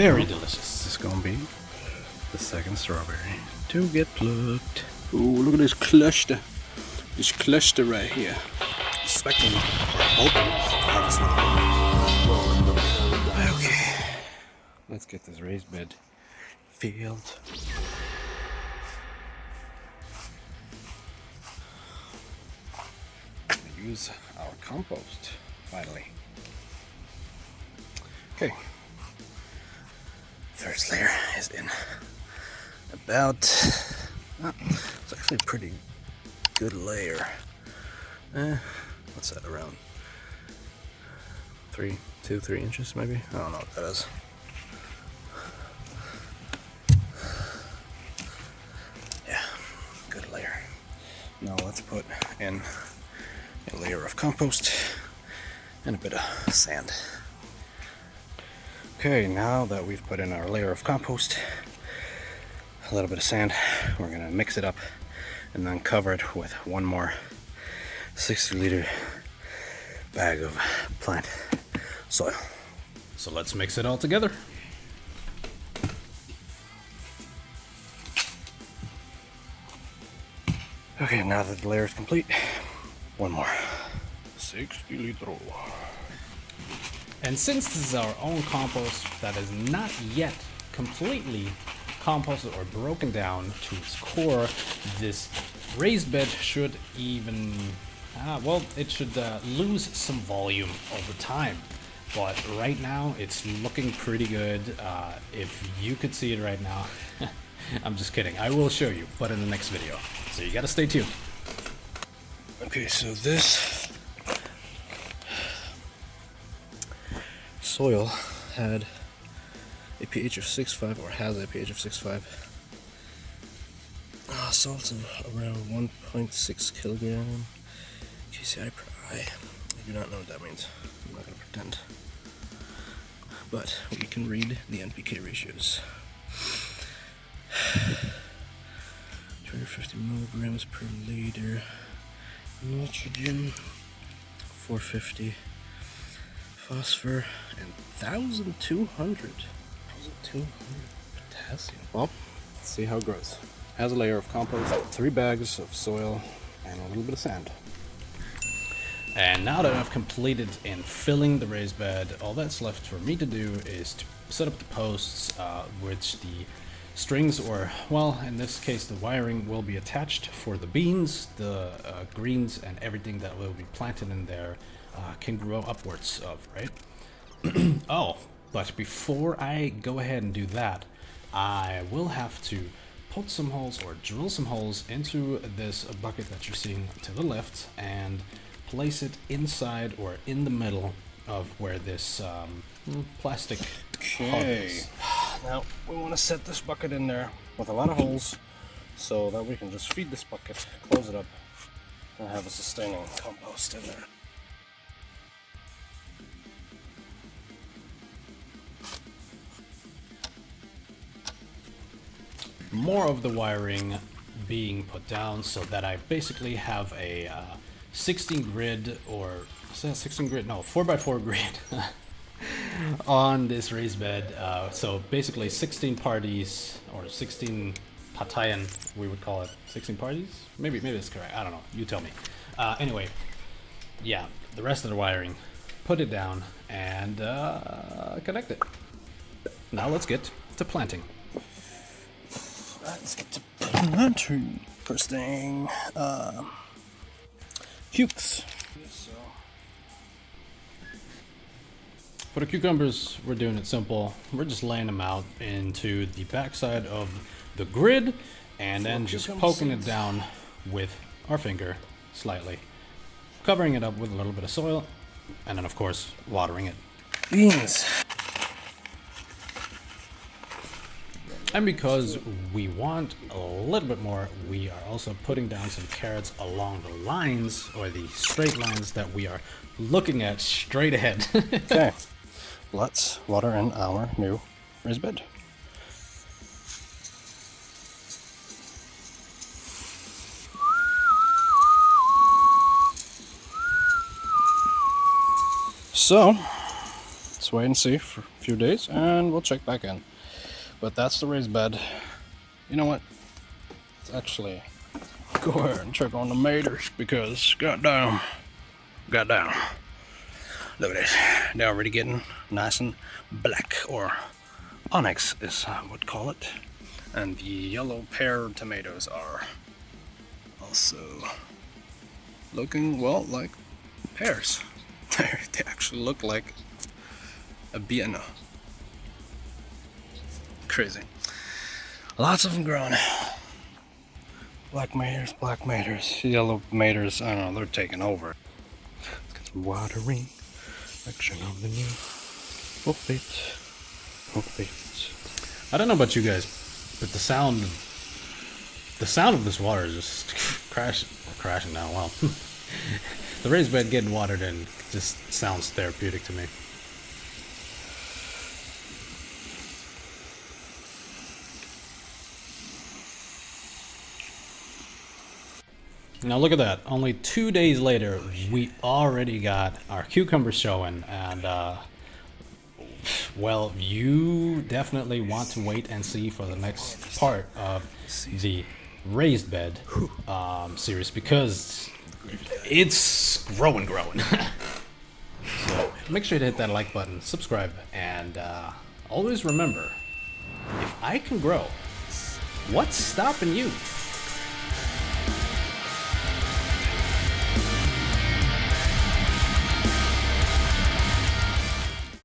very delicious. This is gonna be the second strawberry to get plucked. Ooh, look at this cluster. This cluster right here. Expecting or hoping to harvest now. Okay, let's get this raised bed filled. Use our compost finally. Okay, first layer is in. About, it's actually a pretty good layer. What's that, around 3 inches maybe? I don't know what that is. Yeah, good layer. Now let's put in a layer of compost and a bit of sand. Okay, now that we've put in our layer of compost, a little bit of sand, we're gonna mix it up and then cover it with one more 60-liter bag of plant soil. So let's mix it all together. Okay, now that the layer is complete, one more 60-liter. And since this is our own compost that is not yet completely composted or broken down to its core, this raised bed should even, it should lose some volume over time. But right now, it's looking pretty good. If you could see it right now, I'm just kidding. I will show you, but in the next video. So you gotta stay tuned. Okay, so this soil had a pH of 6.5, or has a pH of 6.5. Salt of around 1.6 kilogram KCI per eye. I do not know what that means. I'm not going to pretend. But we can read the NPK ratios. 250 milligrams per liter. Nitrogen 450. Phosphor and 1,200 potassium. Well, let's see how it grows. Has a layer of compost, 3 bags of soil, and a little bit of sand. And now that I've completed in filling the raised bed, all that's left for me to do is to set up the posts, which the strings, or, well, in this case, the wiring will be attached for the beans, the greens, and everything that will be planted in there can grow upwards of, right? Oh, but before I go ahead and do that, I will have to put some holes or drill some holes into this bucket that you're seeing to the left and place it inside or in the middle of where this plastic hub is. Now we want to set this bucket in there with a lot of holes so that we can just feed this bucket, close it up, and have a sustaining compost in there. More of the wiring being put down so that I basically have a 16 grid, or is that 16 grid? No, 4x4 grid on this raised bed. So basically 16 parties, or 16 patayan, we would call it. 16 parties? Maybe it's correct. I don't know. You tell me. Anyway, yeah, the rest of the wiring, put it down and connect it. Now let's get to planting. Let's get to planting. First thing, cukes. For the cucumbers, we're doing it simple. We're just laying them out into the backside of the grid and then just poking it down with our finger slightly, covering it up with a little bit of soil, and then of course watering it. Beans. And because we want a little bit more, we are also putting down some carrots along the lines, or the straight lines that we are looking at straight ahead. Okay, let's water in our new raised bed. So, let's wait and see for a few few days and we'll check back in. But that's the raised bed. You know what? Let's actually go ahead and check on the maters because goddamn. Look at this. They're already getting nice and black, or onyx is I would call it. And the yellow pear tomatoes are also looking, well, like pears. They actually look like a Vienna. Crazy. Lots of them growing. Black maters, yellow maters, I don't know, they're taking over. Let's get some watering. Action of the new Hoofbeet. I don't know about you guys, but the sound of this water is just crashing now. Wow. The raised bed getting watered in just sounds therapeutic to me. Now look at that. Only 2 days later, we already got our cucumbers showing, and well, you definitely want to wait and see for the next part of the raised bed series, because it's growing. So make sure to hit that like button, subscribe, and always remember, if I can grow, what's stopping you?